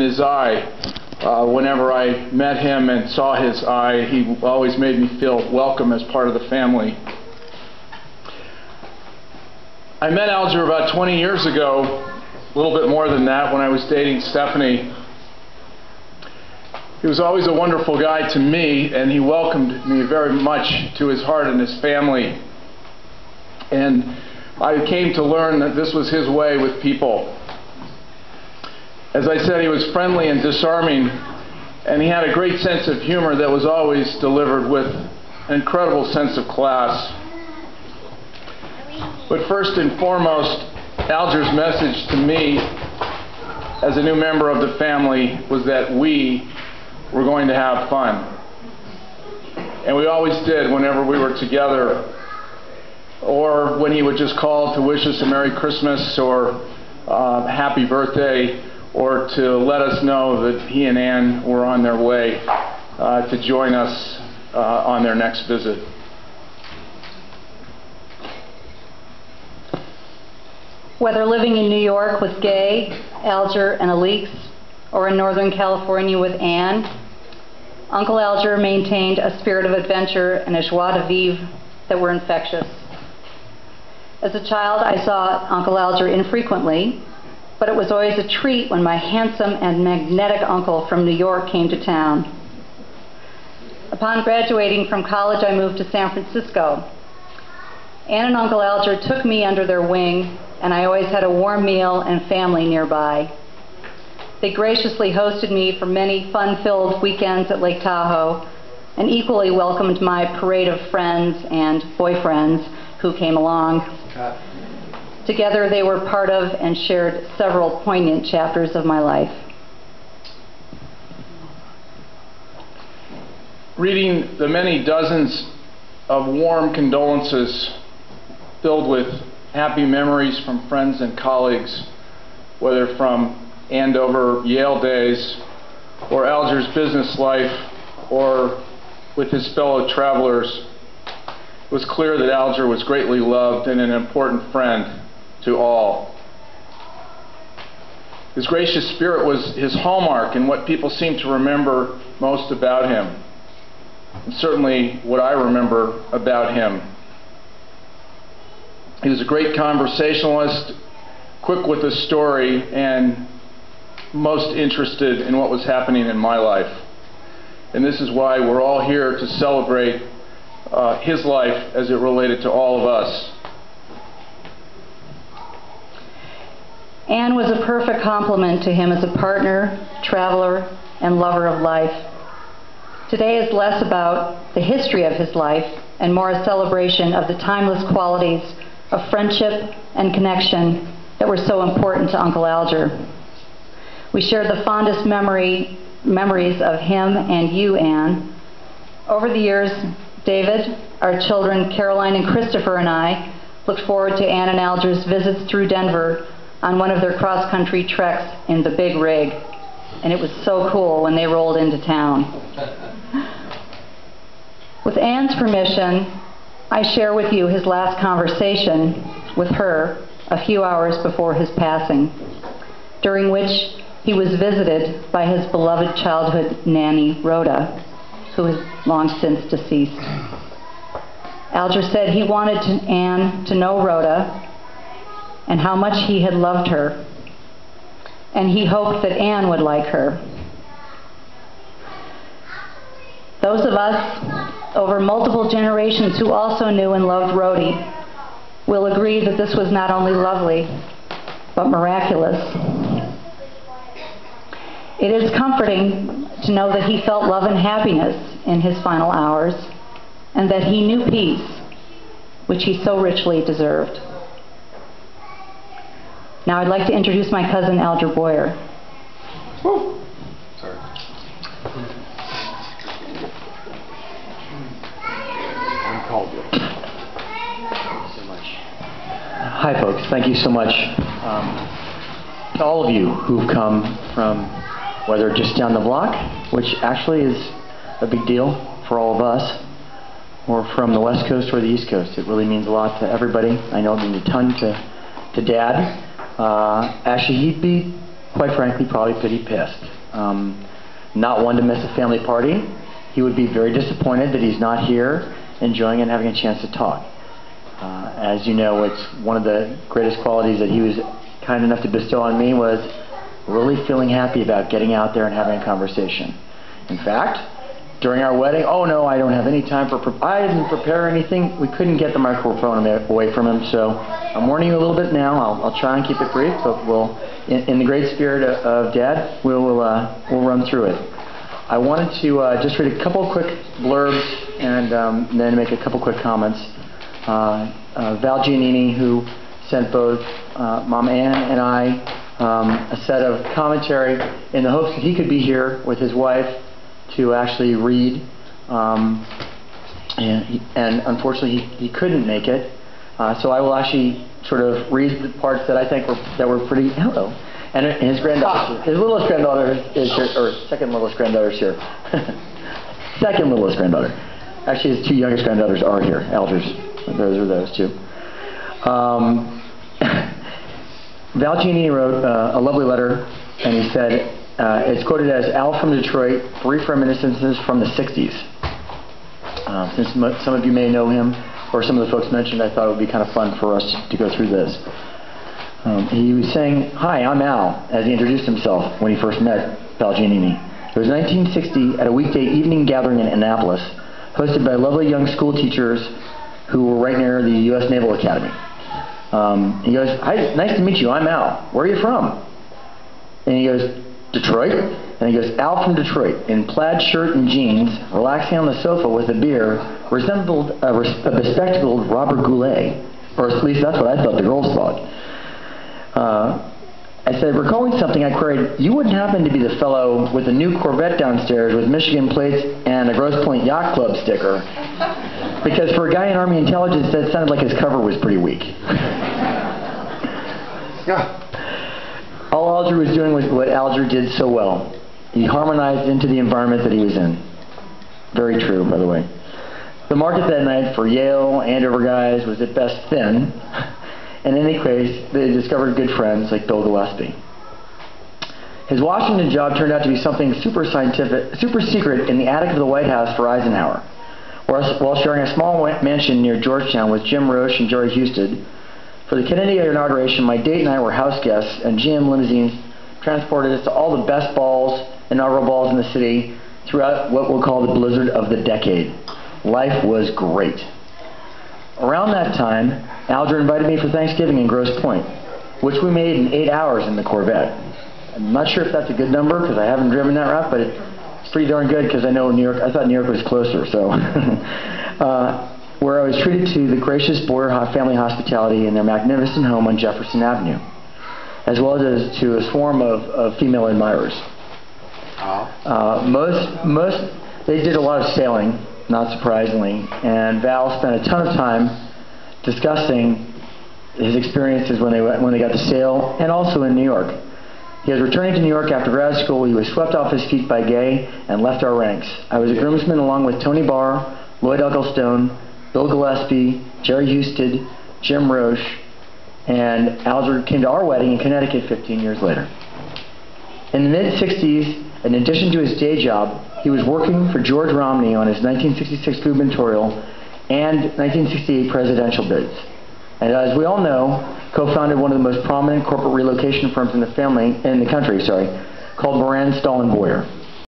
in his eye. Whenever I met him and saw his eye, he always made me feel welcome as part of the family. I met Alger about 20 years ago, a little bit more than that, when I was dating Stephanie. He was always a wonderful guy to me, and he welcomed me very much to his heart and his family. And I came to learn that this was his way with people. As I said, he was friendly and disarming, and he had a great sense of humor that was always delivered with an incredible sense of class. But first and foremost, Alger's message to me as a new member of the family was that we were going to have fun. And we always did whenever we were together, or when he would just call to wish us a Merry Christmas or Happy Birthday, or to let us know that he and Ann were on their way to join us on their next visit. Whether living in New York with Gay, Alger, and Alix, or in Northern California with Ann, Uncle Alger maintained a spirit of adventure and a joie de vivre that were infectious. As a child, I saw Uncle Alger infrequently, but it was always a treat when my handsome and magnetic uncle from New York came to town. Upon graduating from college, I moved to San Francisco. Ann and Uncle Alger took me under their wing, and I always had a warm meal and family nearby. They graciously hosted me for many fun-filled weekends at Lake Tahoe, and equally welcomed my parade of friends and boyfriends who came along. Together they were part of and shared several poignant chapters of my life. Reading the many dozens of warm condolences filled with happy memories from friends and colleagues, whether from Andover Yale days, or Alger's business life, or with his fellow travelers, it was clear that Alger was greatly loved and an important friend to all. His gracious spirit was his hallmark and what people seem to remember most about him, and certainly what I remember about him. He was a great conversationalist, quick with a story, and most interested in what was happening in my life. And this is why we're all here to celebrate his life as it related to all of us. Ann was a perfect complement to him as a partner, traveler, and lover of life. Today is less about the history of his life and more a celebration of the timeless qualities of friendship and connection that were so important to Uncle Alger. We share the fondest memories of him and you, Ann. Over the years, David, our children Caroline and Christopher, and I looked forward to Ann and Alger's visits through Denver on one of their cross-country treks in the big rig. And it was so cool when they rolled into town. With Ann's permission, I share with you his last conversation with her a few hours before his passing, during which he was visited by his beloved childhood nanny, Rhoda, who is long since deceased. Alger said he wanted Ann to know Rhoda and how much he had loved her, and he hoped that Ann would like her. Those of us over multiple generations who also knew and loved Rhodey will agree that this was not only lovely, but miraculous. It is comforting to know that he felt love and happiness in his final hours, and that he knew peace, which he so richly deserved. Now I'd like to introduce my cousin, Alger Boyer. Woo. Sorry. I'm called you. Thank you so much. Hi, folks. Thank you so much to all of you who've come from, whether just down the block, which actually is a big deal for all of us, or from the West Coast or the East Coast. It really means a lot to everybody. I know it means a ton to Dad. Actually, he'd be quite frankly, probably pretty pissed. Not one to miss a family party. He would be very disappointed that he's not here, enjoying and having a chance to talk. As you know, it's one of the greatest qualities that he was kind enough to bestow on me was really feeling happy about getting out there and having a conversation. In fact, during our wedding, oh no, I don't have any time I didn't prepare anything. We couldn't get the microphone away from him, so I'm warning you a little bit now. I'll try and keep it brief, but we'll, in the great spirit of Dad, we'll run through it. I wanted to just read a couple quick blurbs and then make a couple quick comments. Val Giannini, who sent both Mom Ann and I a set of commentary in the hopes that he could be here with his wife to actually read, and unfortunately he couldn't make it. So I will actually sort of read the parts that I think were pretty. Hello, and his granddaughter, his littlest granddaughter is here, or second littlest granddaughter is here. Second littlest granddaughter. Actually, his two youngest granddaughters are here. Alger's. Those are those two. Val Giannini wrote a lovely letter, and he said, it's quoted as Al from Detroit, brief reminiscences from the 60s. Since some of you may know him, or some of the folks mentioned, I thought it would be kind of fun for us to go through this. He was saying, "Hi, I'm Al," as he introduced himself when he first met Val Giannini. It was 1960 at a weekday evening gathering in Annapolis, hosted by lovely young school teachers who were right near the U.S. Naval Academy. He goes, "Hi, nice to meet you. I'm Al. Where are you from?" And he goes, "Detroit?" And he goes, "Al from Detroit, in plaid shirt and jeans, relaxing on the sofa with a beer, resembled a bespectacled Robert Goulet. Or at least that's what I thought the girls thought." I said, recalling something, I queried, "You wouldn't happen to be the fellow with the new Corvette downstairs with Michigan plates and a Grosse Pointe Yacht Club sticker?" Because for a guy in Army intelligence, that sounded like his cover was pretty weak. All Alger was doing was what Alger did so well. He harmonized into the environment that he was in. Very true, by the way. The market that night for Yale, Andover guys was at best thin. In any case, they discovered good friends like Bill Gillespie. His Washington job turned out to be something super secret in the attic of the White House for Eisenhower, while sharing a small mansion near Georgetown with Jim Roche and Jerry Husted. For the Kennedy inauguration, my date and I were house guests, and GM limousines transported us to all the best inaugural balls in the city throughout what we'll call the blizzard of the decade. Life was great. Around that time, Alger invited me for Thanksgiving in Grosse Pointe, which we made in 8 hours in the Corvette. I'm not sure if that's a good number because I haven't driven that route, but it's pretty darn good because I know New York. I thought New York was closer, so where I was treated to the gracious Boyer family hospitality in their magnificent home on Jefferson Avenue, as well as to a swarm of female admirers. They did a lot of sailing, not surprisingly, and Val spent a ton of time discussing his experiences when they got to sail, and also in New York. He was returning to New York after grad school. He was swept off his feet by Gay and left our ranks. I was a groomsman along with Tony Barr, Lloyd Ucklestone, Bill Gillespie, Jerry Husted, Jim Roche, and Alger came to our wedding in Connecticut 15 years later. In the mid-60s, in addition to his day job, he was working for George Romney on his 1966 gubernatorial and 1968 presidential bids. And as we all know, co-founded one of the most prominent corporate relocation firms in the country, called Moran, Stahl & Boyer.